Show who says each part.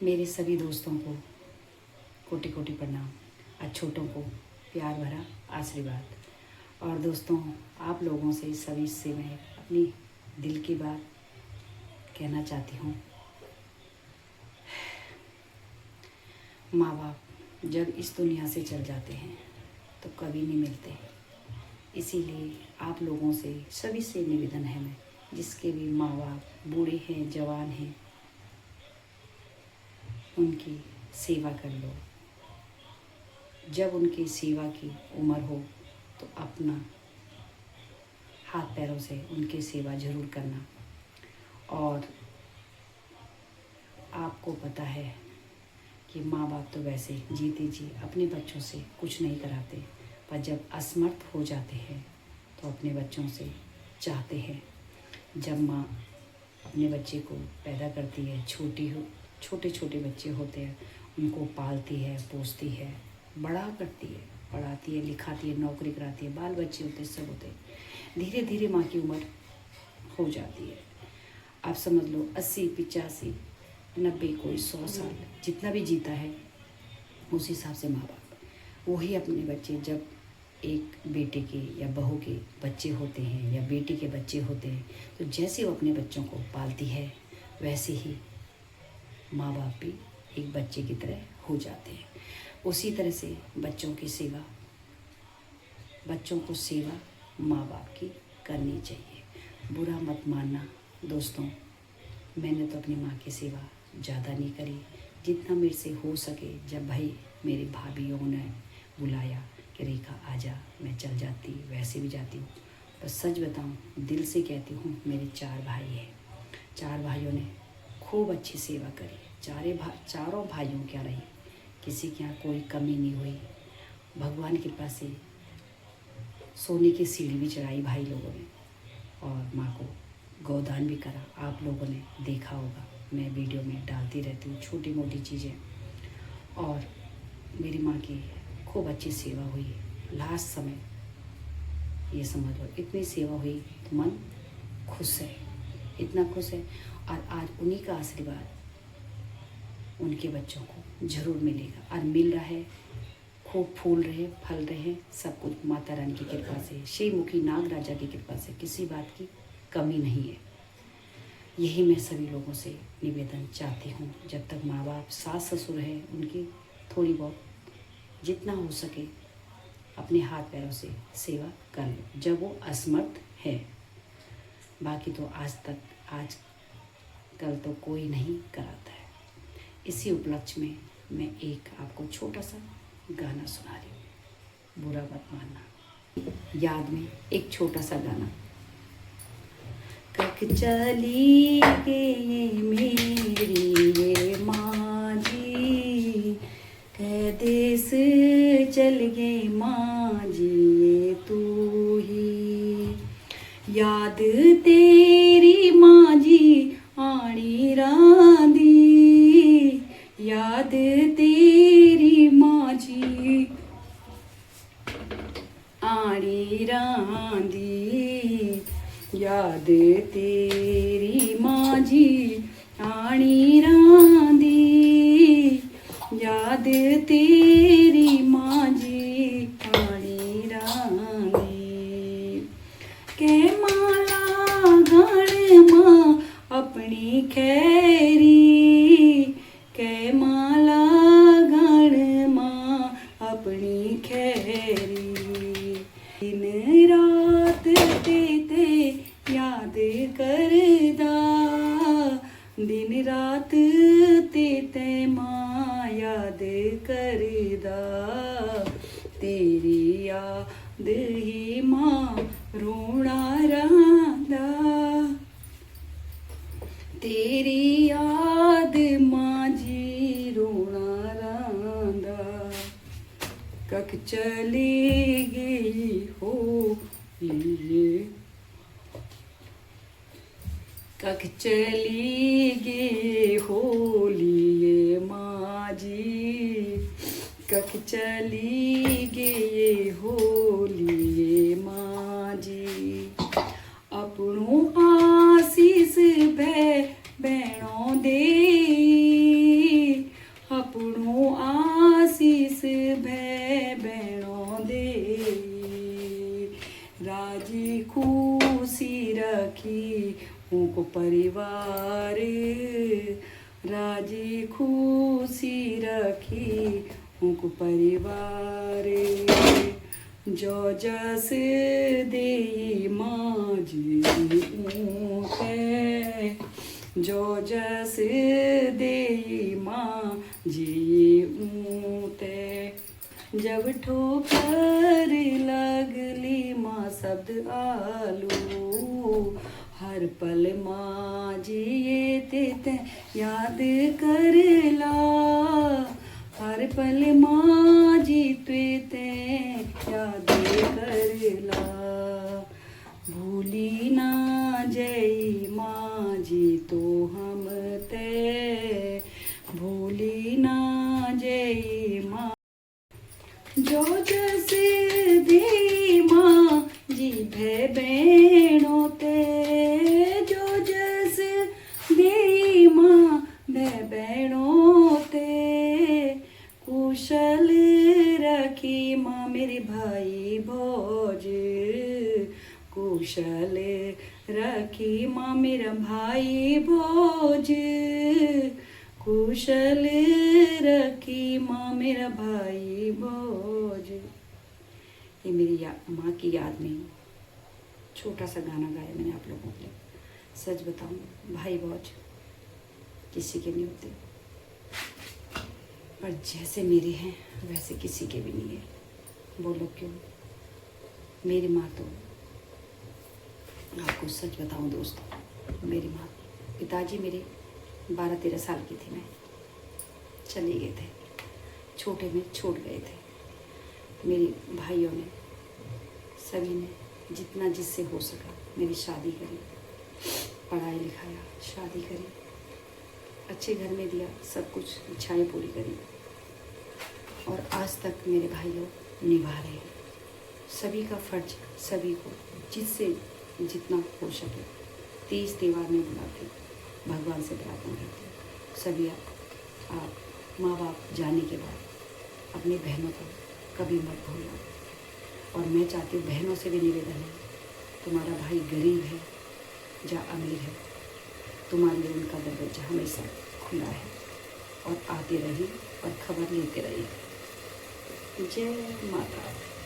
Speaker 1: मेरे सभी दोस्तों को कोटि कोटि प्रणाम और छोटों को प्यार भरा आशीर्वाद। और दोस्तों, आप लोगों से सभी से मैं अपनी दिल की बात कहना चाहती हूँ। माँ बाप जब इस दुनिया से चल जाते हैं तो कभी नहीं मिलते। इसीलिए आप लोगों से सभी से निवेदन है मैं, जिसके भी माँ बाप बूढ़े हैं जवान हैं, उनकी सेवा कर लो। जब उनकी सेवा की उम्र हो तो अपना हाथ पैरों से उनकी सेवा ज़रूर करना। और आपको पता है कि माँ बाप तो वैसे जीते जी अपने बच्चों से कुछ नहीं कराते, पर जब असमर्थ हो जाते हैं तो अपने बच्चों से चाहते हैं। जब माँ अपने बच्चे को पैदा करती है, छोटे छोटे बच्चे होते हैं, उनको पालती है, पोसती है, बड़ा करती है, पढ़ाती है, लिखाती है, नौकरी कराती है, बाल बच्चे होते सब होते हैं। धीरे धीरे माँ की उम्र हो जाती है। आप समझ लो 80, 85, 90, कोई 100 साल, जितना भी जीता है उस हिसाब से माँ बाप वही अपने बच्चे, जब एक बेटे के या बहू के बच्चे होते हैं या बेटी के बच्चे होते हैं, तो जैसे वो अपने बच्चों को पालती है वैसे ही माँ बाप भी एक बच्चे की तरह हो जाते हैं। उसी तरह से बच्चों की सेवा, बच्चों को सेवा माँ बाप की करनी चाहिए। बुरा मत मानना दोस्तों, मैंने तो अपनी माँ की सेवा ज़्यादा नहीं करी, जितना मेरे से हो सके। जब भाई मेरी भाभीयों ने बुलाया कि रेखा आजा, मैं चल जाती, वैसे भी जाती हूँ। पर सच बताऊँ, दिल से कहती हूँ, मेरे 4 भाई हैं। 4 भाइयों ने खूब अच्छी सेवा करी। चारों भाइयों क्या रही, किसी के यहाँ कोई कमी नहीं हुई। भगवान की कृपा से सोने की सीढ़ी भी चढ़ाई भाई लोगों ने, और माँ को गोदान भी करा। आप लोगों ने देखा होगा, मैं वीडियो में डालती रहती हूँ छोटी मोटी चीज़ें। और मेरी माँ की खूब अच्छी सेवा हुई। लास्ट समय ये समझ लो इतनी सेवा हुई तो मन खुश है, इतना खुश है। और आज उन्हीं का आशीर्वाद उनके बच्चों को ज़रूर मिलेगा, और मिल रहा है। खूब फूल रहे, फल रहे, सब कुछ माता रानी की कृपा से, श्रीमुखी नाग राजा की कृपा से किसी बात की कमी नहीं है। यही मैं सभी लोगों से निवेदन चाहती हूँ, जब तक माँ बाप सास ससुर है उनकी थोड़ी बहुत जितना हो सके अपने हाथ पैरों से सेवा कर लो, जब वो असमर्थ है। बाकी तो आज कल तो कोई नहीं कराता है। इसी उपलक्ष्य में मैं एक आपको छोटा सा गाना सुना रही हूँ, बुरा मत मानना। याद में एक छोटा सा गाना। कक चली गई मेरी ये माँ जी, कै देश चल गए माँ जी ये तू ही। याद तेरी माँ जी आनी रांदी, याद तेरी माँ जी आनी रांदी, याद तेरी माँ जी आनी रांदी, याद तेरी माँ जी आनी रांदी। के माला गण माँ अपनी खैरी, के माला गण माँ अपनी खैरी। दिन रात ते याद करदा, दिन रात ते माँ याद करदा। तेरी याद ही माँ रोना रहांदा, तेरी याद माँ जी रोना रहांदा। कक चली गई हो ये, कक चली गई होली माँ जी, कक चली गई होली माँ जी। अपनों आशीष भै बहनों दे, आपणो आशीष भै बहनों दे, राजी खुशी रखी उनको परिवार, राजी खुशी रखी उनको परिवार, जो जस दे माँ जी ऊँटे, जो जस दे माँ जी ऊँटे, जब ठोकर लगली माँ शब्द आलू, हर पल माँ जिए ते याद करला, हर पल माँ जीते ते याद करला, भूली ना जय माँ जी तो हम ते, भूली ना जय माँ, जो जस दे माँ जी भै बहनों ते, जो जस दे माँ भै बहनों ते, कुशल रखी माँ मेरे भाई भौज, कुशल रखी माँ मेरा भाई भौज, कुशल रखी माँ मेरा भाई भौज। ये मेरी माँ की याद में छोटा सा गाना गाया मैंने आप लोगों के लिए। सच बताऊं भाई भौज किसी के नहीं होते, पर जैसे मेरे हैं वैसे किसी के भी नहीं है। बोलो क्यों? मेरी माँ तो, आपको सच बताऊं दोस्तों, मेरी माँ, पिताजी मेरे 12-13 साल की थी मैं, चले गए थे, छोटे में छोड़ गए थे। मेरे भाइयों ने, सभी ने जितना जिससे हो सका मेरी शादी करी, पढ़ाई लिखाया, शादी करी, अच्छे घर में दिया, सब कुछ इच्छाएं पूरी करी, और आज तक मेरे भाई लोग निभा रहे हैं। सभी का फर्ज, सभी को जिससे जितना हो सके तीज त्यौहार में बुलाते, भगवान से प्रार्थना करते, सभी आप माँ बाप जाने के बाद अपनी बहनों को कभी मत भूलना। और मैं चाहती हूँ बहनों से भी निवेदन है, तुम्हारा भाई गरीब है या अमीर है, तुम्हारे लिए उनका दरवाजा हमेशा खुला है, और आते रहिए और खबर लेते रहिए। जय माता।